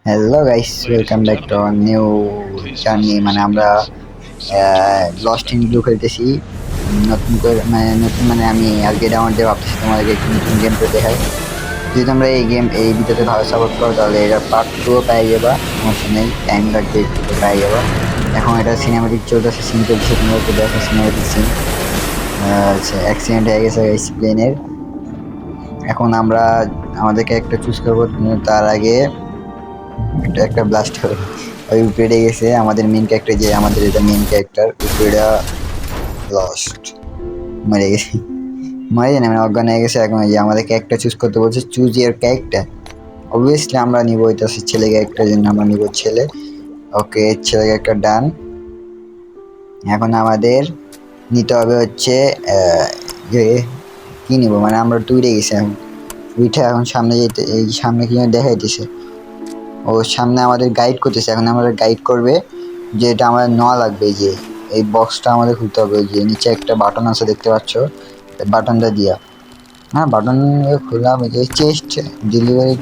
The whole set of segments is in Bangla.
Hello guys, welcome back to our new journey. মানে আমরা লস্ট ইন ব্লু খেলতেছি নতুন করে, মানে আমি আজকে ডাউনলোড দিয়ে ভাবতেছি তোমাদেরকে একটু নতুন গেম প্লে দেখাই। যদি তোমরা এই ভিডিওতে ভালো সাপোর্ট করো তাহলে এটা পার্ট 2 পেয়ে যাবা, সমস্যা নেই, টাইম লাগবে একটু তো পেয়ে যাবা। এখন এটা সিনেমাটিক চলতেছে, সিন চলতেছে, তোমরা একটু দেখো সিনেমাটিক সিন। অ্যাক্সিডেন্ট হয়ে গেছে গাইস প্লেনের। এখন আমরা আমাদেরকে একটা চুজ করবো, তার আগে একটা ব্লাস্ট হবে। ওই উপরে গেছে আমাদের মেন ক্যারেক্টার, যে আমাদের এটা মেন ক্যারেক্টার উপরে লস্ট মরে গেছে, মরে যায় না, মানে অজ্ঞান হয়ে গেছে। এখন এই যে আমাদের ক্যারেক্টার চুজ করতে বলছে, চুজ ইয়ার ক্যারেক্টার। অবভিয়াসলি আমরা নিব এটা ছেলে ক্যারেক্টার, জন্য আমরা নিব ছেলে। ওকে, ছেলে ক্যারেক্টার ডান। এখন আমাদের নিতে হবে হচ্ছে যে কি নিব, মানে আমরা টুইটে গেছি এখন। উইঠে এখন সামনে যেতে, এই সামনে কি দেখাইতেছে, ও সামনে আমাদের গাইড করতেছে। এখন আমাদের গাইড করবে যে এটা আমাদের নেওয়া লাগবে, যে এই বক্সটা আমাদের খুলতে হবে। যে নিচে একটা বাটন আছে দেখতে পাচ্ছ, বাটনটা দিয়া, হ্যাঁ বাটন খুললাম। যে চেস্ট ডেলিভারি,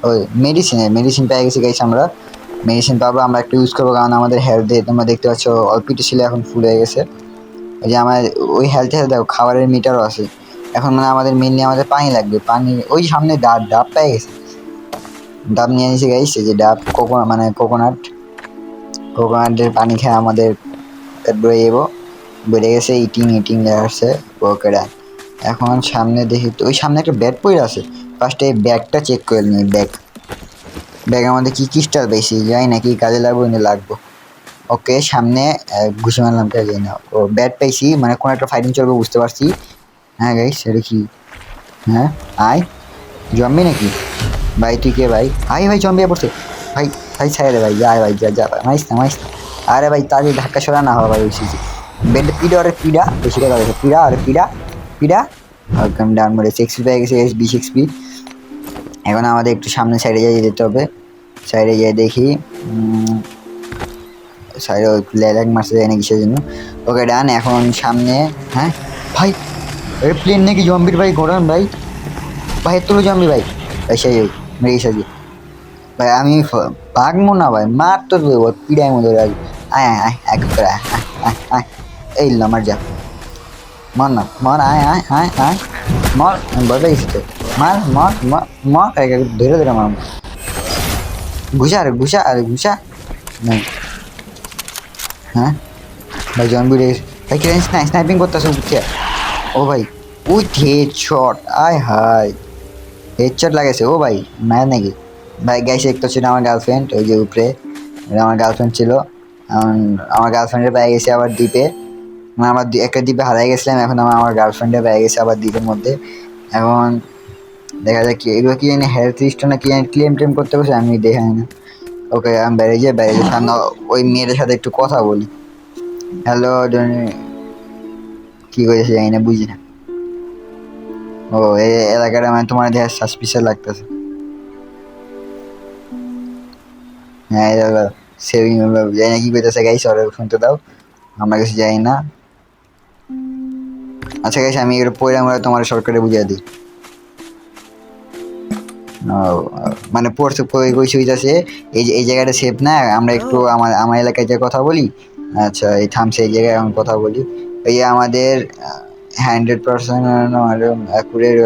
ওই মেডিসিন পেয়ে গেছি গাইস। আমরা মেডিসিন পাবো, আমরা একটু ইউজ করবো, কারণ আমাদের হেলথে তোমরা দেখতে পাচ্ছ অল্পটি ছিল, এখন ফুল হয়ে গেছে। ওই যে আমার ওই হেলথে দেখো খাবারের মিটারও আছে। এখন মানে আমাদের মেনলি আমাদের পানি লাগবে, পানি ওই সামনে ডাব পেয়ে গেছে। ডাব নিয়ে নিয়েছি গাইস, এই যে ডাব কোকোনাটের পানি খেয়ে আমাদের পেট ভরে যাবো। বেড়ে গেছে, ইটিং আসছে ওকেরা। এখন সামনে দেখি তো ওই সামনে একটা ব্যাগ পড়ে আছে, ফার্স্টে এই ব্যাগটা চেক করে নিই। ব্যাগের মধ্যে কি স্টার পেয়েছি জানি না, কি কাজে লাগবো। ওকে, সামনে ঘুষে মারলাম, কাজে না। ও ব্যাট পেয়েছি, মানে কোনো একটা ফাইটিং চলবে বুঝতে পারছি। হ্যাঁ গাইস, সেটা কি? হ্যাঁ আয়, জম্বি নাকি ভাই? তুই কে ভাই? আয় ভাই, জম্বি পড়ছে ভাই। ভাই ছাড়ে দে ভাই, যা ভাই, যা ভাই, মাইস না। আরে ভাই তাড়াতাড়ি ধাক্কা সরা না হওয়া ভাই, ওই বেড পিডা, আরে পিডা বেশি টাকা গেছে, পিডা। ওয়েলকাম ডাউন মোড়ে 6 পেয়ে গেছে, 20 XP। এখন আমাদের একটু সামনে সাইডে যেতে হবে। সাইডে যেয়ে দেখি সাইডে ল্যাগ মারতে যায় না কিসের জন্য। ওকে ডান। এখন সামনে, হ্যাঁ ভাই প্লেন নাকি জম্বির ভাই, ঘোরান ভাই, ভাই তোর জম্বি ভাই। ভাই সেই মেরে গেছে ভাই, আমি ভাগবো না ভাই, মার তো দেবো পিড়াই মতো। আয় আয় আয় এক করে আয় এই আমার যা, মর না মর, আয় মর, ভয় পেয়ে গেছি তো। মর ধরে মার, ঘুষা নাই। হ্যাঁ ভাই জম্বি রে ভাই, কি স্নাইপিং করতেছে উঠছে। ও ভাই উইথ হেডশট, আয় হাই হেডশট লাগাইছে। ও ভাই মায়ের নাকি ভাই? গাইছে একটা ছিল আমার গার্লফ্রেন্ড, ওই যে উপরে আমার গার্লফ্রেন্ড ছিল। আমার গার্লফ্রেন্ডে পেয়ে গেছে আবার দ্বীপে। মানে আমার একটা দ্বীপে হারাই গেছিলাম, এখন আমার গার্লফ্রেন্ডে পেয়ে গেছে আবার দ্বীপের মধ্যে। এখন দেখা যাক কি এগুলো, কি জানি হেলথ লিস্টটা না কি জানি ক্লেম করতে বসে, আমি দেখাই না। ওকে আমি ব্যারেজে সামনে ওই মেয়েটার সাথে একটু কথা বলি। হ্যালো, কি করেছে জানি না, বুঝি না। ও এই এলাকাটা মানে তোমার দেখা সাসপিশিয়াস লাগতেছে। হ্যাঁ সেভিং জানি না কি করতেছে গাইস, ওরা শুনতে দাও, আমরা কিছু জানি না। আচ্ছা গাইস, আমি এর পরে আমরা তোমার শর্টকাটে বুঝিয়ে দিই। মানে পড়ছে কইছে হইতাছে এই জায়গাটা সেফ না, আমরা একটু আমার এলাকায় যে কথা বলি। আচ্ছা এই থামছে, এই জায়গায় আমি কথা বলি। এই আমাদের 100% অ্যাকুরেট।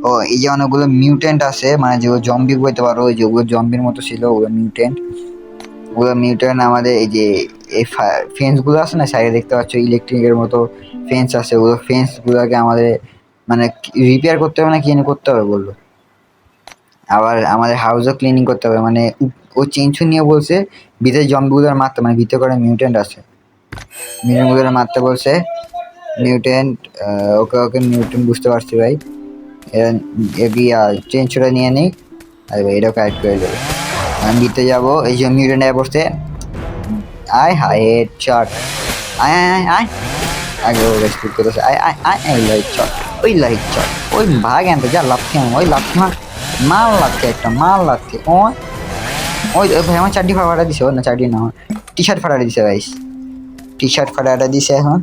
ও এই যে অনেকগুলো মিউটেন্ট আছে, মানে যে জম্বি বলতে পারো, ওই যে ওগুলো জম্বির মতো ছিল, ওগুলো মিউটেন্ট আমাদের এই যে এই ফেন্স গুলো আছে না সাইডে দেখতে পাচ্ছ, ইলেকট্রিকের মতো ফেন্স আছে, ওগুলো ফেন্স গুলোকে আমাদের মানে রিপেয়ার করতে হবে না কি জানি করতে হবে বললো। আবার আমাদের হাউসও ক্লিনিং করতে হবে, মানে ও চেঞ্জু নিয়ে বলছে ভিতরে জম্বিগুলোর মারতে, মানে ভিতরে করে মিউটেন্ট আছে, মিউটেন্টগুলোর মারতে বলছে। মিউটেন্ট, ওকে মিউটেন্ট বুঝতে পারছি ভাই। চেঞ্জুটা নিয়ে নেই, আরে ভাই এটাও কারেক্ট করে দেবে। আমি ভিতরে যাবো, এই যে মিউটেন্ট পড়ছে। আয় হায় হেডশট, আয় আয় আয় আয় আগে ও রেস্কিউ করতেছে, আয় আয় আয় এই লাইট শট, ওই ভাগ আনতে যা লাফি, ওই লাফি লাগছে একটা লাগছে। ওই ওই ভাই আমার চারটি ফাটা দিছে, না চারটি না, টি শার্ট ফাটা দিছে ভাই, টি শার্ট ফাটাটা দিছে। এখন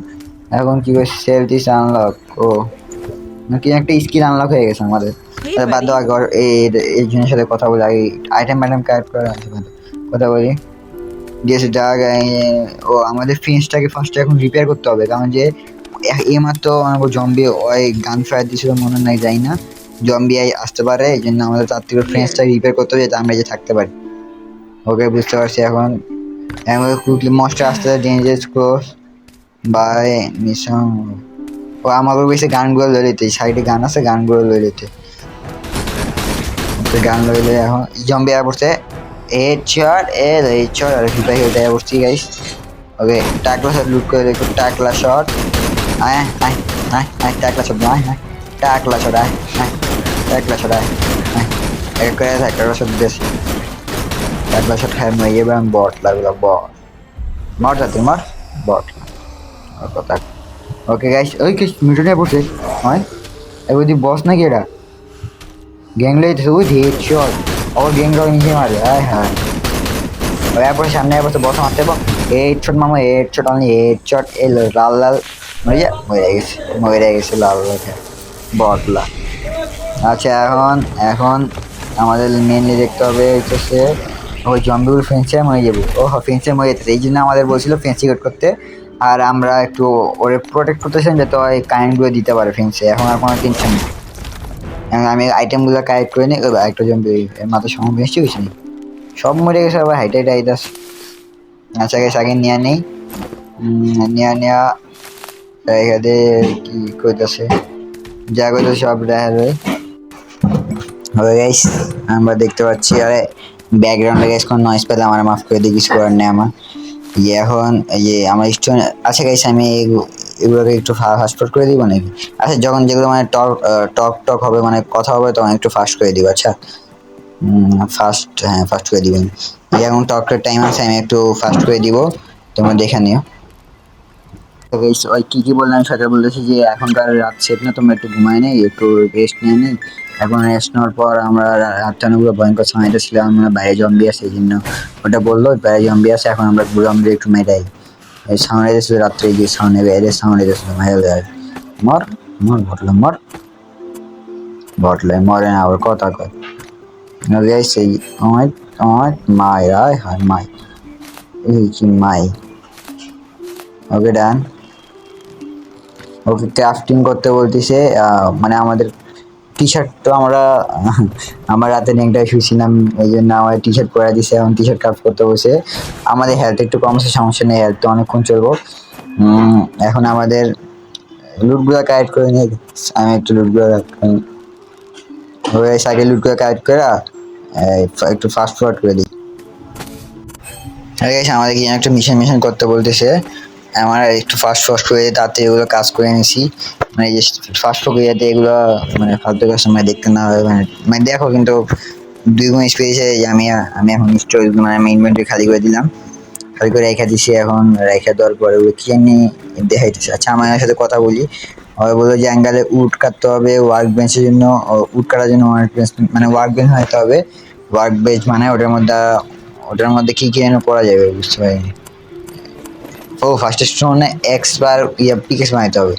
এখন কি করছে, সেল দিছে আনলক। ও নাকি একটা স্কিল আনলক হয়ে গেছে আমাদের। Hey, বাদ buddy. দাও আগে এই জিনিসের সাথে কথা বলি আগে আইটেম ম্যাডাম কালেক্ট করে কথা বলি যে জায়গা ও আমাদের ফেন্সটাকে ফার্স্ট এখন রিপেয়ার করতে হবে কারণ যে এইমাত্র আমার জম্বি ওই গান ফায়ার দিয়েছিল মনে নাই যাই না জম্বি আসতে পারে এই জন্য আমাদের তার থেকে Here. ফ্রেন্সটা রিপেয়ার করতে হবে যাতে আমরা যে থাকতে পারি ওকে বুঝতে পারছি এখন কুইকলি মস্টার আসতে ডেঞ্জারাস ক্লোজ বাই মিশন ও আমাকে বেশি গানগুলো লয়ে নিতে সাইডে গান আছে গানগুলো লয়ে নিতে গান লইলে এখন জম্বি আর পড়ছে হেডশট হেডশট আর ফিফা খেলতে পড়ছি গাইস ওকে টাকলা শট লুট করে দেখো টাকলা শট আয় আয় আয় আয় টাকলা শট আয় আয় টাকলা শট আয় আয় টাকলা শট আয় আয় এক করে টাকলা শট দিয়েছি টাকলা শট খাই মই এবার বট লাগলো বট মর যাতে মর বট কথা ওকে গাইস ওই কি মিটনে পড়ছে হয় এবার দি বস নাকি এটা গ্যাং লইতেছে ওই হেডশট और गेम का नीचे मार दिया हाय हाय और यहाँ पर सामने यहाँ पर तो बहुत मारते हैं हेडशॉट मामा हेडशॉट ऑनली हेडशॉट ए लाल लाल মরে গেছে লাল লাল বটলা আচ্ছা এখন এখন আমাদের মেনলি দেখতে হবে হচ্ছে ওই জম্বিগুলো ফেন্সে মরে যাবো ও ফেন্সে মরে যেতেছে এই জন্য আমাদের বলছিল ফেন্স সিকিউর করতে আর আমরা একটু ওরে প্রোটেক্ট করতেছিলাম যাতে ওই কারেন্টগুলো দিতে পারে ফেন্সে এখন আর কোনো টেনশন নেই আমি আইটেমগুলো কালেক্ট করে নিই একটা জম্বি মাথা সময় বেশি কিছু নেই সব মরে গেছে আবার হাইটাই টাইটাস আচ্ছা গেছে আগে নেওয়া নেই নেওয়া এখানে কি করতেছে যা করতেছে সব দেখা যায় হয়ে গাইস আমরা দেখতে পাচ্ছি আরে ব্যাকগ্রাউন্ডে গাইস কোনো নয়েজ পেলে আমার মাফ করে দিয়ে কিছু করার নেই আমার এখন এই যে আমার স্টুডেন্ট আচ্ছা গাইস আমি এগুলোকে একটু ফাস্ট ফরওয়ার্ড করে দিব নাকি আচ্ছা যখন যেগুলো মানে টক হবে মানে কথা হবে তখন একটু ফাস্ট করে দিব আচ্ছা ফাস্ট হ্যাঁ ফাস্ট করে দিবেন এখন টকের টাইম আছে আমি একটু ফাস্ট করে দিব তোমরা দেখে নিও ওই কী বললাম সেটা বলতেছি যে এখনকার রাত সেট না তোমরা একটু ঘুমায় নেই একটু রেস্ট নিয়ে নেই এখন রেস্ট নেওয়ার পর আমরা রাতটানুগুলো ভয়ঙ্কর সময়টা ছিলাম আমরা বাইরে জম্বি আছে এই জন্য ওটা বললো বাইরে জম্বি আছে এখন আমরা জম্বি একটু মেটাই এই সামনে দিয়েছিল রাত্রে গিয়ে সামনে এদের সামনে দিয়েছিল মেরে দেয় মর মর ভটলে মর ভটলে মরে না আবার কথা কয় সেই অনেক অনেক মাই রায় হায় মাই এই কি মাই ওকে ডান ওকে ক্রাফটিং করতে বলতেছে মানে আমাদের টি শার্ট তো আমরা আমার রাতে নেকটা শুয়েছিলাম এই জন্য আমার টি শার্ট পরে দিছে এখন টি শার্ট ক্রাফট করতে বসে আমাদের হেলথ একটু কম আছে সমস্যা নেই হেলথ তো অনেকক্ষণ চলবো এখন আমাদের লুটগুলো কালেক্ট করে নিয়ে আমি একটু লুটগুলো ওই সাইকেল লুটগুলো কালেক্ট করে একটু ফাস্ট ফরওয়ার্ড করে দিই আমাদের কি একটা মিশন করতে বলতেছে আমার একটু ফাস্ট করে তাতে এগুলো কাজ করে নিছি মানে যে ফাস্ট প্রক্রিয়াতে এগুলো মানে ফালতু সময় দেখতে না হয় মানে দেখো কিন্তু 2 গুণ স্পেসে আমি আমি এখন স্টোরেজ মানে আমি ইনভেন্টরি খালি করে দিলাম খালি করে রেখে দিছি এখন রেখে দেওয়ার পরে ওগুলো কি আমি দেখাইতেছি আচ্ছা আমার সাথে কথা বলি ওরা বললো যে অ্যাঙ্গালে উড কাটতে হবে ওয়ার্ক বেঞ্চের জন্য উড কাটার জন্য ওয়ার্ক বেঞ্চ মানে ওয়ার্ক বেঞ্চ হতে হবে ওয়ার্ক বেঞ্চ মানে ওটার মধ্যে কি কি যেন করা যাবে বুঝতে পারিনি ও ফার্স্ট স্টোনে এক্স বার পিকেস বানাইতে হবে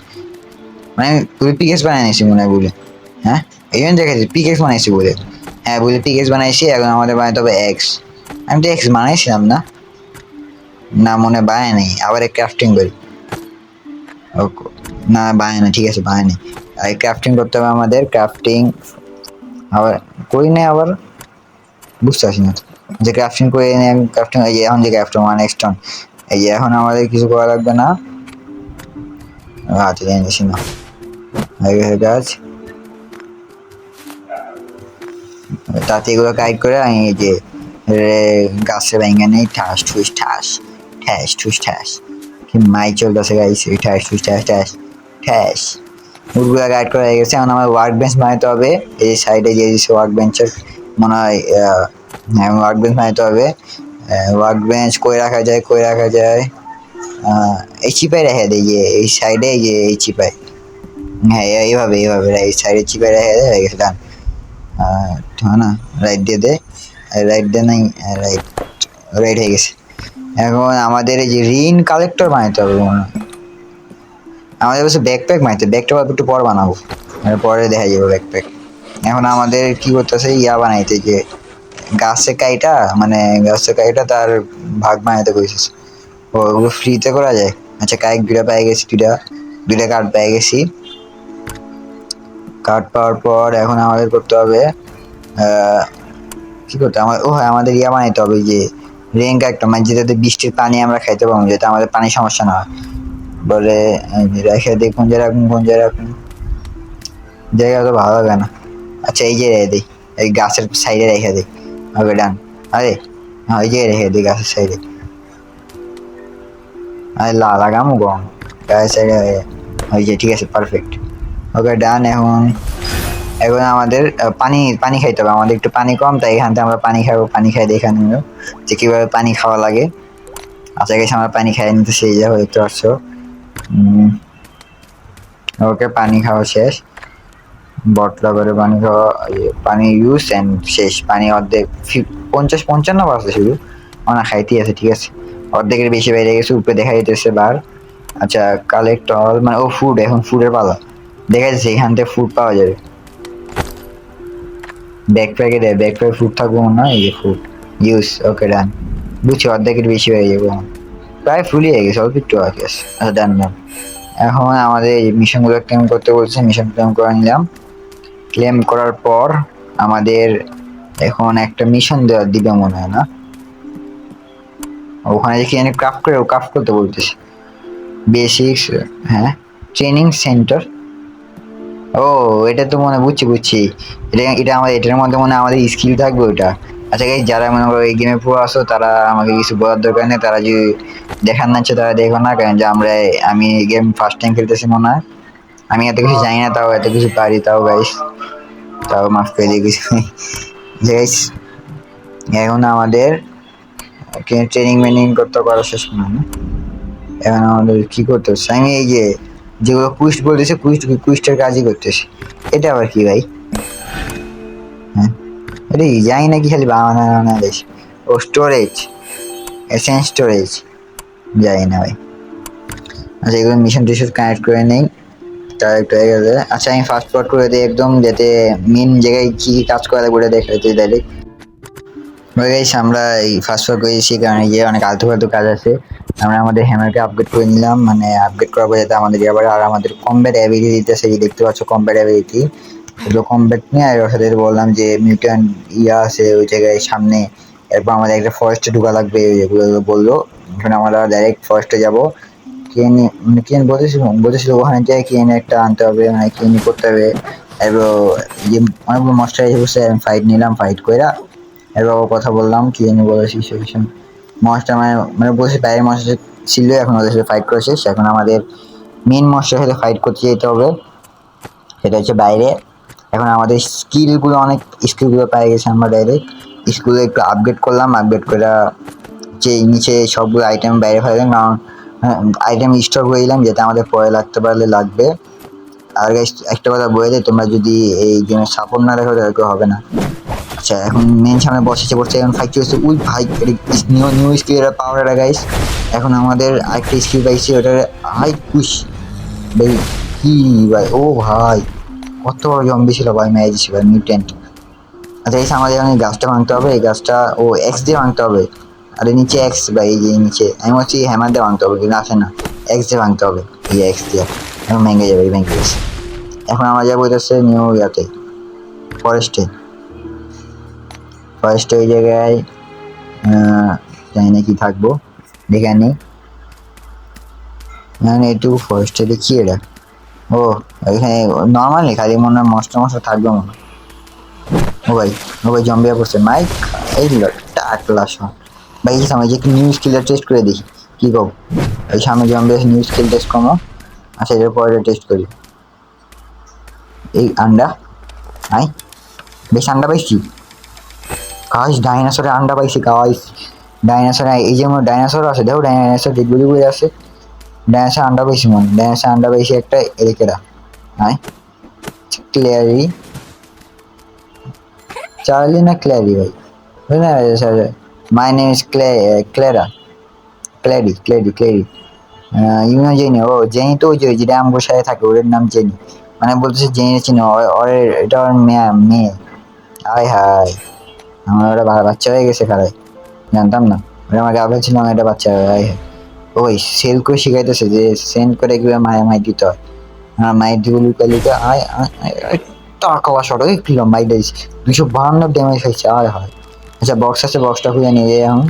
মানে তুই পিকেস বানাই নিয়েছি মনে হয় বলে হ্যাঁ এই জন্য দেখেছি পিকেস বানাইছি বলে হ্যাঁ বলে পিকেস বানাইছি এখন আমাদের বানাইতে হবে এক্স আমি তো এক্স বানাইছিলাম না না মনে বানায় নেই আবার ক্রাফটিং করি না বানায় না ঠিক আছে বানায় নেই আর ক্রাফটিং করতে হবে আমাদের ক্রাফটিং আবার করি না আবার বুঝতে পারছি না যে ক্রাফটিং করে ক্রাফটিং এই যে এখন যে ক্রাফটিং ওয়ান এক্সটন এই যে এখন আমাদের কিছু করা লাগবে না হাতে দিয়ে নিছি না গাছ তাতে এগুলো কাইট করে আমি এই যে গাছে ভেঙে নেই ঠাস ঠুস ঠাস ঠ্যাস ঠুস ঠ্যাস কি মাই চলতেছে গাইছে ঠ্যাস ঠুস ঠ্যাস ঠ্যাস ঠ্যাস মুরগুলা গাইড করা হয়ে গেছে এখন আমার ওয়ার্ক বেঞ্চ বানাইতে হবে এই সাইডে যে ওয়ার্ক বেঞ্চের মনে হয় ওয়ার্ক বেঞ্চ বানাইতে হবে ওয়ার্ক বেঞ্চ কই রাখা যায় এই চিপাই রেখে দেয় যে এই সাইডে এই যে এই চিপাই হ্যাঁ এইভাবে এই সাইডে চিপাই রেখে দেয় হয়ে গেছে ডান হ্যাঁ না রাইট দিয়ে দে রাইট দিয়ে নাই রাইট রাইট হয়ে গেছে এখন আমাদের এই যে ঋণ কালেক্টর বানাইতে হবে মনে হয় আমাদের বলছে ব্যাকপ্যাক বানাইতে ব্যাকপ্যাক একটু পর বানাবো পরে দেখা যাবে ব্যাকপ্যাক এখন আমাদের কি করতেছে ইয়া বানাইতে, যে গাছে কাইটা তার ভাগ বানাইতে কইছিস। ওগুলো ফ্রিতে করা যায়। আচ্ছা কাইক দুইটা পেয়ে গেছি, দুইটা কার্ড পেয়ে গেছি। কার্ড পাওয়ার পর এখন আমাদের করতে হবে কি করতে আমার, ও হ্যাঁ আমাদের ইয়া বানাইতে হবে যে রেঙ্ক একটা, মানে যেটাতে বৃষ্টির পানি আমরা খাইতে পারবো, যাতে আমাদের পানির সমস্যা না হয়। বলে রেখে দিই, কোন জায়গায় রাখুন, কোন জায়গায় রাখুন, জায়গা তো ভালো হবে না। আচ্ছা এই যে রেখে দিই, এই গাছের সাইডে রেখে দিই। ওকে ডান। আরে হ্যাঁ ওই জায়গায় রেখে দিই গাছের সাইডে। আরে লাগামো গম গাছের সাইডে, ওই যে ঠিক আছে পারফেক্ট। ওকে ডান। এখন এখন আমাদের পানি পানি খাইতে হবে, আমাদের একটু পানি কম, তাই এখান থেকে আমরা পানি খাবো। পানি খাই দেখে নিব যে কীভাবে পানি খাওয়া লাগে। আচ্ছা গেছে আমরা পানি খাই নিতে, সেই যাবো দেখতে পাচ্ছ। ওকে পানি খাওয়া শেষ, বটলা করে পানি খাওয়া, পানি ইউজ অ্যান্ড শেষ। পানি অর্ধেক 50-55 শুধু না খাইতে আছে, ঠিক আছে অর্ধেকের বেশি বাইরে গেছে, উপরে দেখা যেতেছে বার। আচ্ছা কালেক্ট অল, মানে ও ফুড, এখন ফুডের পালা দেখা যাচ্ছে, এখান থেকে ফুড পাওয়া যাবে। ব্যাকপ্যাকে দেয়, ব্যাকপ্যাকে ফুড থাকবো না, এই যে ফুড ইউজ। ওকে ডান, বুঝছি অর্ধেকের বেশি হয়ে যাবে, প্রায় ফুলই হয়ে গেছে, অল্প একটু বাকি আছে। আচ্ছা ডান ডান। এখন আমাদের এই মিশনগুলো ক্লেম করতে বলছে, মিশন ক্লেম করে নিলাম। ক্লেম করার পর আমাদের এখন একটা মিশন দিবে মনে হয় না, ওখানে দেখি আমি ক্রাফট করে ক্রাফট করতে বলতেছি। বেসিক্স, হ্যাঁ ট্রেনিং সেন্টার। ও এটা তো মনে বুঝছি, এটা আমাদের এটার মধ্যে মনে আমাদের স্কিল থাকবে ওটা। আচ্ছা গাইস, যারা মনে করো এই গেমে পুরো আসো তারা আমাকে কিছু বলার দরকার নেই, তারা যদি দেখার না ইচ্ছে তারা দেখো না, কারণ যে আমি গেম ফার্স্ট টাইম খেলতেছি মনে হয়, আমি এত কিছু জানি না, তাও এত কিছু পারি, তাও গাইস তাও মাফ করে দিয়ে কিছু গাইস। এখন আমাদের ট্রেনিং মেনিং করতে করা শেষ না, এখন আমাদের কি করতে হচ্ছে, আমি এই যে যেগুলো কুইস্ট বলতেছে কুইস্টের কাজই করতেছি। এটা আবার কি ভাই? হ্যাঁ এটা যাই নাকি খালি বাংলাদেশ। ও স্টোরেজ, এসেন্স স্টোরেজ, যাই না ভাই। আচ্ছা এগুলো মিশন টিশন কানেক্ট করে নেই, তার একটু হয়ে গেছে। আচ্ছা আমি ফাস্ট ফরওয়ার্ড করে দিই একদম, যাতে মেন জায়গায় কি কাজ করা লাগবে ওটা দেখে দিই ডাইরেক্ট। গাইস আমরা এই ফাস্ট ফরওয়ার্ড করে দিয়েছি, কারণ এই যে অনেক আলতু ফালতু কাজ আছে। আমরা আমাদের হ্যামারকে আপগ্রেড করে নিলাম, মানে আপগ্রেড করার পর যাতে আমাদের আবার আর আমাদের কমব্যাট অ্যাবিলিটি দিতেছে, যে দেখতে পাচ্ছ কমব্যাট অ্যাবিলিটি। তো কমব্যাট নিয়ে আর ওর সাথে বললাম যে মিউট্যান্ট ইয়া আছে ওই জায়গায় সামনে, এরপর আমাদের একটা ফরেস্টে ঢোকা লাগবে, এগুলো বললো। এখন আমরা ডাইরেক্ট ফরেস্টে যাবো। কিনে মানে কিনে বলেছিল ওখানে যায় কিনে একটা আনতে হবে, মানে কিনে করতে হবে। এবার ইয়ে অনেকগুলো মাস্টার এসে বসে, ফাইট নিলাম, ফাইট কইরা এবার কথা বললাম কি জানি বলে সিচুয়েশন। মাস্টার মানে বসে বাইরের মাস্টার ছিল, এখন ওদের সাথে ফাইট করে শেষ। এখন আমাদের মেন মাস্টারের সাথে ফাইট করতে যেতে হবে, সেটা হচ্ছে বাইরে। এখন আমাদের স্কিলগুলো পেয়ে গেছে, আমরা ডাইরেক্ট স্কিলগুলো একটু আপগ্রেড করলাম, আপগ্রেড করে যে নিচে সবগুলো আইটেম বাইরে ফেললাম, কারণ আইটেম স্টক করে দিলাম, যেটা আমাদের পরে লাগতে পারলে লাগবে। আর একটা কথা বলে দেয়, তোমরা যদি এই গেমের সাপোর্ট না দেখো তাহলে হবে না। আচ্ছা এখন মেন সামনে বসেছে এখন ফাইট চলছে। উই ভাই নিউ স্কিল পাওয়ার এটা গাইস। এখন আমাদের আরেকটা স্কিল পাইছি, ওটার হাই পুশ ভাই। কি ভাই, ও ভাই কত বড় জম্বি ছিল ভাই, মেরে দিছি ভাই মিউটেন্ট। আচ্ছা এই আমাদের এখন এই গাছটা ভাঙতে হবে, এই গাছটা ও এক্স দিয়ে ভাঙতে হবে। আরে নিচে এক্স ভাই, এই যে নিচে আমি বলছি হ্যামার দিয়ে ভাঙতে হবে, কিন্তু আসে না, এক্স দিয়ে ভাঙতে হবে, এই এক্স দিয়ে। এখন ভেঙে যাবে, ভেঙে গেছে। এখন আমরা যাবো হচ্ছে নিউ ইয়াতে ফরেস্টে। ফার্স্ট ওই জায়গায় জানি না কি থাকবো, দেখে নিই। একটু ফরেস্টে দেখি এটা। ও এখানে নর্মালি খালি মনে হয় মস্ত থাকবে মনে হয়। ও ভাই জম্বিয়া পড়ছে মাইক, এই টাকলা শট ভাই। এই সময় যে নিউ স্কিলটা টেস্ট করে দেখি কি কব। এই সামনে জম্বিয়া নিউ স্কিল টেস্ট করো। আচ্ছা এর পরে টেস্ট করি। এই আন্ডা আই বেশ আন্ডা পাইছি গাইস, ডাইনোসরের আন্ডা পাইছি গাইস। ডাইনোসর এই যে আমার ডাইনোসর আছে, দেখো ডাইনোসর যেগুলি আছে, ডাইনোসর আন্ডা পাইছি, ডাইনোসর আন্ডা পাইছি একটা এদিকেরা। আই ক্লিয়ারি চার্লি না ক্ল্যারি ভাই, my name is Clara, Clary you know Jenny. ও জেনি তো ওই যে আমগোর সাথে থাকে, ওর নাম জেনি। মানে বলতেছে জেনে চিনো ওর এটা ওর মেয়ে। আয় হায়, আমার ওটা বাচ্চা হয়ে গেছে খারাই, জানতাম না। ওটা আমার গার্লফ্রেন্ড ছিল, আমার এটা বাচ্চা আয় হায়। ওই সেল করে শিখাইতেছে যে সেন্ড করে কিভাবে মায়ের দিতে হয়। আমার মায়ের দিকে লুকা লুকা আয় টাকা শট ওই কিলো মাই দিয়েছি 252 ড্যামেজ হয়েছে। আয় হয়। আচ্ছা বক্স আছে, বক্সটা খুঁজে নিয়ে যাই এখন।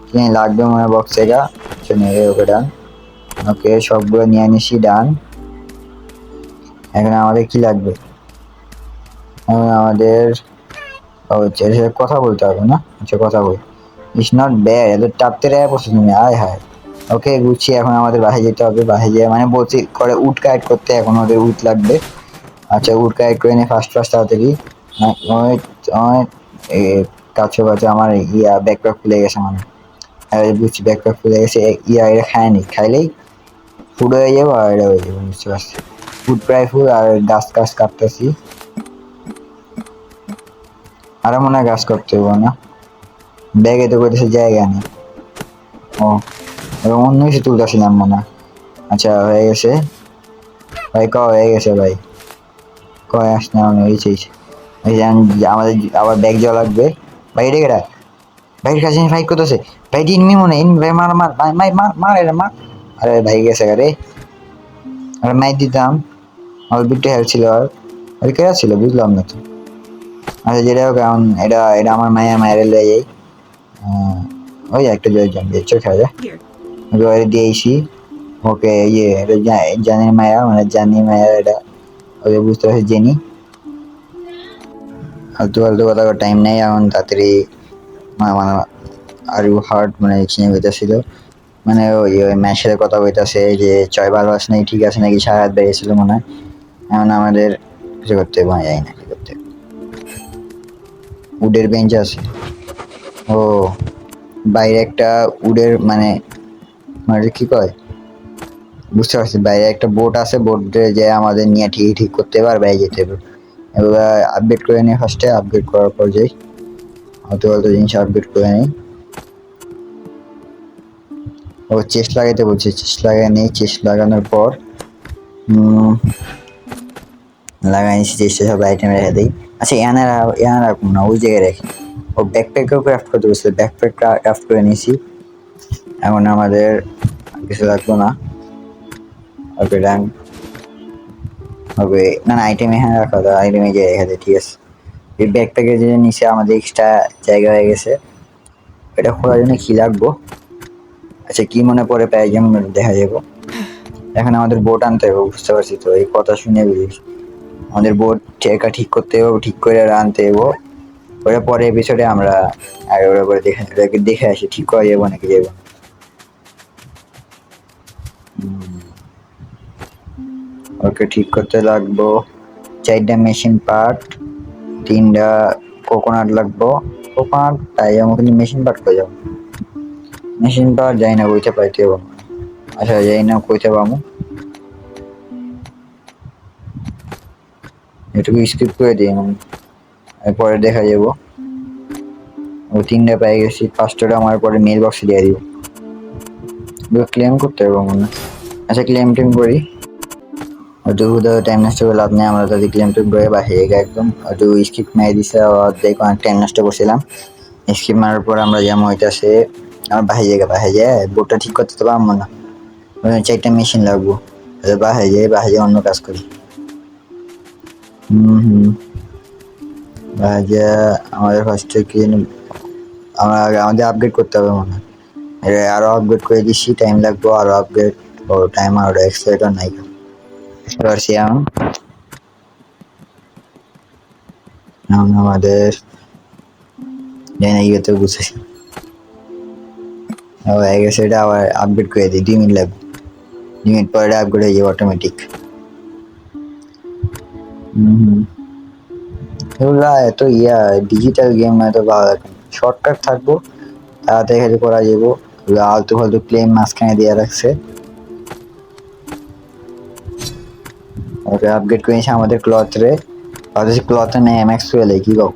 কি লাগবে মনে হয় বক্স থেকে, নিয়ে ওকে ডান। ওকে সবগুলো নিয়ে নিছি ডান। এখন আমাদের কি লাগবে? আমাদের হচ্ছে কথা বলতে হবে না? আচ্ছা কথা বল। ইটস নট ব্যাড, এত টাপতে রেয়া পড়ছো তুমি। আয় হায়। ওকে গুছিয়ে এখন আমাদের বাসায় যেতে হবে। বাসায় যেয়ে মানে বলছি করে উড কাইট করতে, এখন ওদের উড লাগবে। আচ্ছা উড কাইট করে নে ফার্স্ট তাড়াতাড়ি। কাছে কাছে আমার ইয়া ব্যাকপ্যাক খুলে গেছে মানে। বুঝছি ব্যাকপ্যাক খুলে গেছে। ইয়া এটা খায়নি, খাইলেই ফুড হয়ে যাবো আর এটা হয়ে যাবে, বুঝতে পারছি। ফুড প্রায় ফুড আর গাছ গাছ কাটতেছি। আরো মনে হয় গাছ করতে হবো না, ব্যাগে তো করতেছে জায়গা নেই। ও এবং অন্য কিছু তুলতেছিলাম মনে হয়। আচ্ছা হয়ে গেছে ভাই, হয়ে গেছে ভাই। কয় আস না হয়েছিস। আমাদের আবার ব্যাগ যাওয়া লাগবে। ভাই রেখে রাখ, ভাইয়ের কাছে ভাই করতেছে। ভাই ইনমি মনে ইন ভাই, মার মার মার মার মার এরা মার। আরে ভাই গেছে রে, আরে মাইর দিতাম। আমার বিটটা হেল্প ছিল আর আরে কে ছিল বুঝলাম না তো। আচ্ছা যেটা হোক এখন এটা এটা আমার মায়ের লয়ে যাই। ওই একটা জয় জম্বি চল খেলা যায়। ওকে দিয়েছি। ওকে ইয়ে এটা জানি মায়া মানে জানি মায়া এটা ওকে বুঝতে পারছি জেনি। ফালতু ফালতু কথা টাইম নেই এখন, তাড়াতাড়ি মানে আর হার্ট মানে চিনে হইতেছিল। মানে ওই ম্যাচের কথা কইতাছে যে চয় ভালো আছে নাকি, ঠিক আছে নাকি, সারা রাত বেরিয়েছিল মনে হয়। এখন আমাদের কিছু করতে হবে, যাই না কি করতে। উডের বেঞ্চ আছে। ও বাইরে একটা উডের মানে মানে কি কয় বুঝতে পারছি, বাইরে একটা বোট আছে, বোটে যে আমাদের নিয়ে ঠিক ঠিক করতে হবে আর বাইরে যেতে হবে। এগুলা আপডেট করে নিই ফার্স্টে, আপডেট করার পর যাই। হয়তো হয়তো জিনিস আপডেট করে নিই। ও চেস্ট লাগাইতে বলছে, চেস্ট লাগাই নেই। চেস্ট লাগানোর পর লাগাই নিচ্ছি, চেস্টে সব আইটেম রেখে দিই। আচ্ছা এনার রাখুন না, ওই জায়গায় রাখি। ও ব্যাকপ্যাকও ক্রাফট করতে বলছিল, ব্যাকপ্যাক ক্রাফট করে নিয়েছি। এখন আমাদের কিছু লাগলো না। ওকে ডান। ওকে না না আইটেম এখানে রাখা দাও, আইটেমে যে রেখে দেয়, ঠিক আছে। এই ব্যাকপ্যাকের যে নিচে আমাদের এক্সট্রা জায়গা হয়ে গেছে, এটা খোলার জন্য কি লাগবো? আচ্ছা কি মনে পড়ে পাই যেমন দেখা যাবো। এখন আমাদের বোট আনতে হবে, বুঝতে পারছি তো, এই কথা শুনে বুঝিস। আমাদের বোট চেকা ঠিক করতে হবে, ঠিক করে আনতে হবে। ওটা পরে এপিসোডে আমরা আগে ওরা করে দেখে আসি ঠিক করা যাবো নাকি যাবো। ওকে ঠিক করতে লাগবো 4টা মেশিন পার্ট, 3টা কোকোনাট লাগবো। কোকোনাট তাই যাবো কিন্তু মেশিন পার্ট করে যাবো। মেশিন পার্ট যাই না কইতে পাইতে হবো। আচ্ছা যাই না কইতে পাবো, এটুকু স্কিপ করে দিই পরে দেখা যাবো। ও 3টা পেয়ে গেছি, 5টা আমার পরে মেল বক্সে দিয়ে দিব। ক্লেম করতে হবে মনে। আচ্ছা ক্লেম টেম করি। হয়তো টাইম নষ্ট করে লাভ নেই, আমরা তাদের ক্লেম টেম করে বাহিরে একদম হয়তো স্কিপ মেরে দিছে। দেখ অনেক টাইম নষ্ট করছিলাম। স্কিপ মারার পর আমরা যেমন হইতাছে আমার বাহিরে যায় বোটটা ঠিক করতে তো পারবো না। 4টা মেশিন লাগবো, বাহিরে অন্য কাজ করি। বাহিরে আমাদের ফার্স্টে কি আমাদের আপডেট করতে হবে মনে হয়। আরো আপডেট করে দিচ্ছি, টাইম লাগবে আরো আপডেট। ও টাইম আরো এক্সট্রা নাই। এবার আমাদের জানি না ইয়েতে বুঝেছি হয়ে গেছে। এটা আবার আপডেট করে দিই, 2 মিনিট লাগবে। 2 মিনিট পরে আপডেট হয়ে যাবে অটোমেটিক। এগুলা এত ডিজিটাল গেম এত ভালো লাগে। শর্টকাট থাকবো, তাড়াতাড়ি খালি করা যাবো। আলতু ফালতু ক্লেম মাঝখানে দিয়ে রাখছে। ওকে আপডেট করে নিয়েছে আমাদের ক্লথ রে। অথচ ক্লথে নেই ম্যাক্স করে কি গো,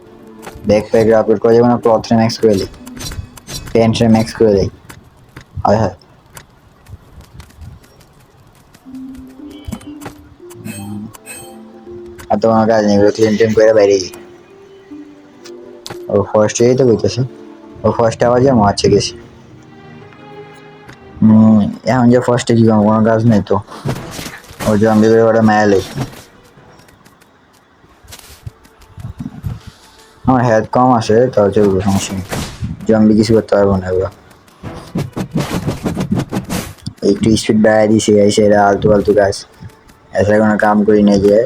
ব্যাকপ্যাক আপডেট করে যাবো না, ক্লথ রে ম্যাক্স করে দিই, প্যান্ট রে ম্যাক্স করে দিই। হয় হয় আর তোমার কাজ নেই, ক্লেম টেম করে বাইরে যাই। ও ফার্স্ট এই তো বলতেছে, ও ফার্স্টে আবার যাবো, আচ্ছা গেছি। এখন যে ফার্স্টে কি কোনো কাজ নেই তো, ও জম্বি বের করে মায়ালে। আমার হেলথ কম আছে, তাও চলবে, সমস্যা নেই। জম্বি কিছু করতে পারবো না এবার। একটু স্পিড বাড়াই দিছি, এসে এরা আলতু ফালতু গাছ এছাড়া কোনো কাম করি না। যে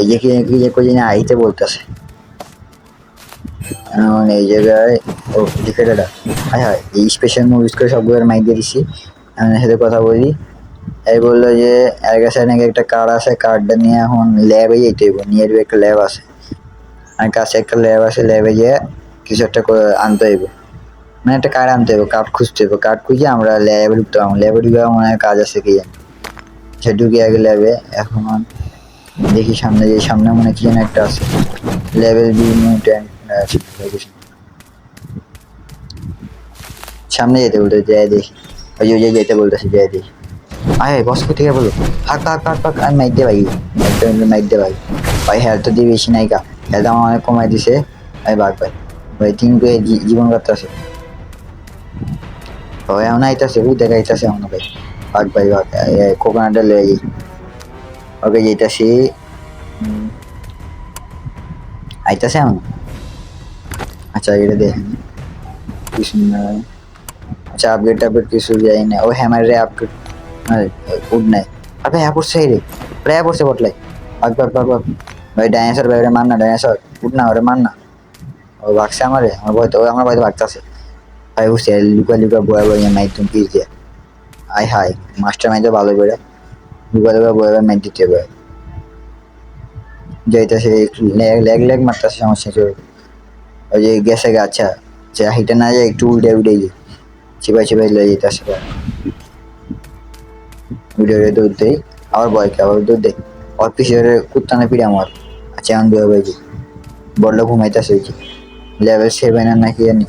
এই যে কি যে কই না আইতে বলতেছে, এখন এই জায়গায় ও ডিফেটারটা হ্যাঁ হ্যাঁ এই স্পেশাল মুভিজ করে সবগুলোর মাইক দিয়ে দিছি। আমি এর সাথে কথা বলি, এই বললো যে এর কাছে নাকি একটা কার্ড আছে, কার্ডটা নিয়ে এখন ল্যাবে যেতে হইব, নিয়ে একটা ল্যাব আছে, আর কাছে একটা ল্যাব আছে, ল্যাবে গিয়ে কিছু একটা আনতে হইব, মানে একটা কার্ড আনতে হইব, কার্ড খুঁজতে হইব, কার্ড খুঁজে আমরা ল্যাবে ঢুকতে পারবো, ল্যাবে ঢুকে মনে হয় কাজ আছে কি জানি, সে ঢুকে আগে ল্যাবে। এখন দেখি সামনে, যে সামনে মনে কি যেন একটা আছে, লেভেল বি মিউট্যান্ট সামনে যেতে বলতে, যাই দেখি। ওই যে যেতে বলতেছে, যাই দেখি। আরে বস থেকে বলো, ফাঁক ফাঁক ফাঁক ফাঁক, আমি মাইক দিয়ে ভাই, একটা মাইক দিয়ে ভাই। ভাই হেলথ তো দিয়ে বেশি নাই কা, হেলথ আমার অনেক কমাই দিছে। আমি ভাগ ভাই, ভাই তিন করে জীবন কাটতেছে। ও এমন আইতাছে, ও দেখা আইতাছে এমন ভাই, ভাগ ভাই ভাগ, কোকোনাটটা লয়ে যাই। ওকে যেতেছি, আইতাছে এমন। আচ্ছা এটা দেখেন কিছু না, আচ্ছা আপগ্রেড টাপগ্রেড কিছু যাই না, ও হ্যামার রে আপগ্রেড উড নাই। আরে হ্যাঁ পড়ছে রে, প্রায় পড়ছে বটলাই, ভাগ ভাগ ভাগ ভাগ। ভাই ডাইনোসর ভাই, ওরে মার না, ডাইনোসর উঠ না, ওরে মার না। ও ভাগছে আমারে, আমার ভয়তে, ও আমার ভয়তে ভাগতেছে। ভাই বুঝছে লুকা লুকা বয়া বয়া মাইক তুমি পিস দিয়ে, আয় হাই মাস্টার মাইতে ভালো করে লুকা লুকা বয়া বয়া মাইক দিতে হবে। যাইতেছে একটু ল্যাগ ল্যাগ ল্যাগ মারতেছে, সমস্যা চলবে। ওই যে গেছে গা, আচ্ছা আচ্ছা হিটে না যায়, একটু উল্টে উল্টে যায়, চিপাই চিপাই লয়ে যেতেছে, উল্টে উল্টে দৌড় দেয়। আবার বয়কে আবার দৌড় দেয়, ওর পিছিয়ে কুত্তানে পিড়ে আমার। আচ্ছা এমন বের হয়ে যায়, বড় ঘুমাইতেছে ওই যে লেভেল 7 আর নাকি জানি।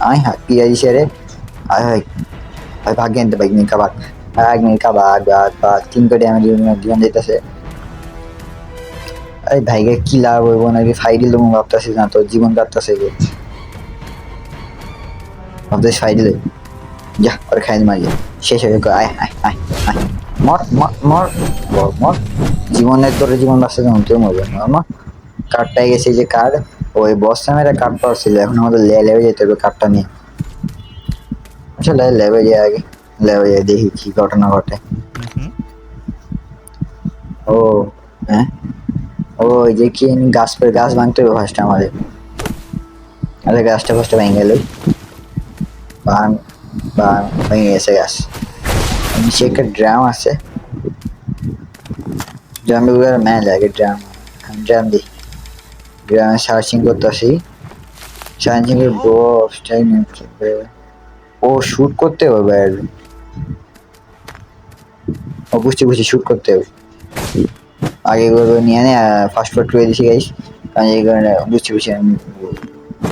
আয় হ্যাঁ পিড়া দিছে রে, আয় হয় ভাই ভাগ আনতে ভাই, মিকা ভাগ, ভাগ মিকা ভাগ ভাগ ভাগ, 3 কোটি আমার জীবন যেতেছে। আরে ভাইকে কি লাভ হইব নাকি, ফাইডিল তুমি ভাবতেছিস না, তোর জীবন কাটতেছে গো, ভাবতে ফাইডিলে যা ওর খাই মারি শেষ হয়ে গেল। আয় আয় আয় আয় মর মর মর মর মর, জীবনের তোর জীবন বাঁচতে যেমন তুই মরবে মর। কার্ডটাই গেছে যে কার্ড, ওই বস মেয়েরা কার্ড পাওয়ার ছিল, এখন আমাদের লেবে যেতে হবে কার্ডটা নিয়ে। আচ্ছা লেবে যাই আগে, লেবে যাই দেখি কি ঘটনা ঘটে। ও হ্যাঁ, ও ওই যে কি গাছ পরে গাছ ভাঙতে হবে ফার্স্ট আমাদের, আরে গাছটা ফার্স্টে ভেঙে গেল, ভাঙ ভাঙ ভেঙে গেছে গাছ। নিচে একটা ড্রাম আছে, ড্রামগুলো ম্যান লাগে, ড্রাম ড্রাম দিই, ড্রামে সার্চিং করতে আসি, সার্চিং এর বক্সটাই নিয়ে ও শুট করতে হবে, ও বুঝছি বুঝছি শুট করতে হবে। আগে এগুলো নিয়ে নে, ফাস্ট ফুড করে দিছি গাইস, কারণ এই কারণে বুঝছি বুঝছি আমি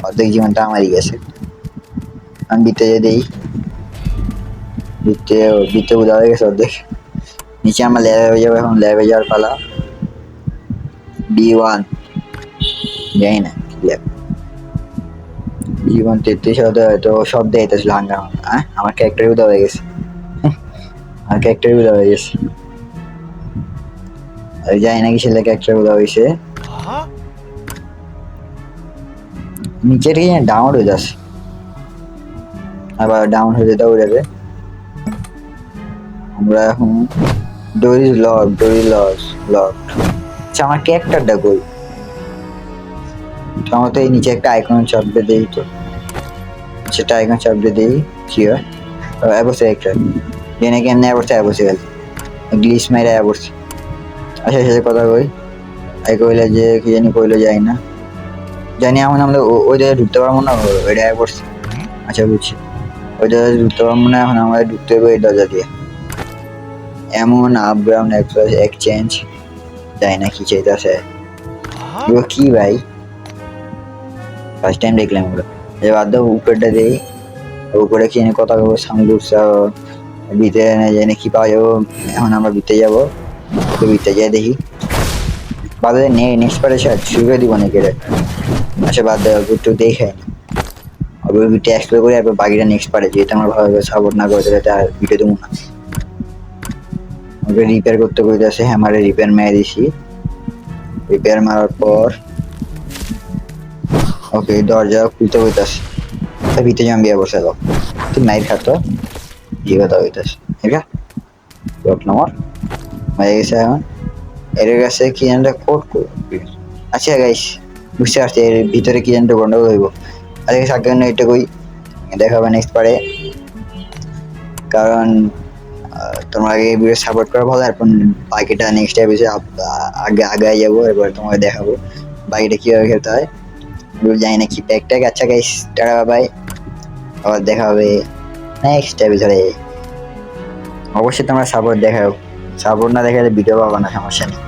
অর্ধেক জীবনটা আমারই গেছে। আমি বিতে যে দিই, বিতে বিতে উদা হয়ে গেছে অর্ধেক। নিচে আমার ল্যাবে হয়ে যাবে, এখন ল্যাবে যাওয়ার পালা। B1 জানি না কি ল্যাব, B1 33 হয়তো সব দেখাইতেছিল হাঙ্গার। হ্যাঁ আমার ক্যারেক্টারই উদা হয়ে গেছে, আমার ক্যারেক্টারই উদা হয়ে গেছে, আমি জানি না কিসের ক্যারেক্টার উদা হয়েছে। নিচে থেকে ডাউন হয়ে যাচ্ছে, আবার ডাউন হয়ে যেতে উড়ে। আমরা এখন door is lock, door is lock. আচ্ছা আমার ক্যারেক্টারটা কই, আমার তো এই নিচে একটা আইকন চাপবে দেই তো, সেটা আইকন চাপবে দেই কি হয়, অবশ্যই ক্যারেক্টার যে নাকি এমনি অবশ্যই বসে গেল, গ্লিচ মেরে বসছে। আচ্ছা সাথে কথা কই, এই কইলে যে কি জানি কইলো যাই না, জানি এখন আমরা ওই জায়গায় ঢুকতে পারবো না, ওই জায়গায় পড়ছে। আচ্ছা বুঝছি, ওই জায়গায় ঢুকতে পারবো না, এখন আমরা ঢুকতে হবে এই দরজা দিয়ে। এমন আপ গ্রাউন্ড এক্সচেঞ্জ যাই না কি চাইতেছে কি ভাই, ফার্স্ট টাইম দেখলাম ওগুলো। এবার তো উপরেটা দিই, উপরে কি কথা বলবো, সামনে ভিতরে না জানি কি পাওয়া যাবো। এখন আমরা ভিতরে যাবো, ভিতরে যাই দেখি বাদে নেক্সট পারে শুরু করে দিব নাকি রে আচ্ছা বাদ দেওয়া একটু দেখে ভিডিও এক্সপ্লোর করে এরপর বাকিটা নেক্সট পারে যেহেতু আমার ভালোভাবে সাপোর্ট না করে তাহলে আর ভিডিও দেবো না ওকে রিপেয়ার করতে কইতেছে হ্যামারে রিপেয়ার মেরে দিছি রিপেয়ার মারার পর ওকে দরজা খুলতে কইতেছে ভিতরে জাম্বিয়া বসে দাও তুই মাইর খাতো এই কথা হইতেছে ঠিক আছে লক নম্বর হয়ে গেছে এখন এর কাছে কি জানটা কোড আচ্ছা গাইস বুঝতে পারছি এর ভিতরে কি জানটা গন্ডগোল হইব আজকে সাকিব এটা কই দেখাবে নেক্সট পারে কারণ তোমরা আগে ভিডিও সাপোর্ট করা ভালো এরপর বাকিটা নেক্সট এপিসোডে আগে আগে যাবো এরপর তোমাকে দেখাবো বাকিটা কীভাবে খেলতে হয় জানি না কি প্যাক ট্যাক আচ্ছা গাইস টাটা বাই আবার দেখা হবে নেক্সট এপিসোডে অবশ্যই তোমরা সাপোর্ট দেখাও সাপোর্ট না দেখালে ভিডিও পাবো না সমস্যা নেই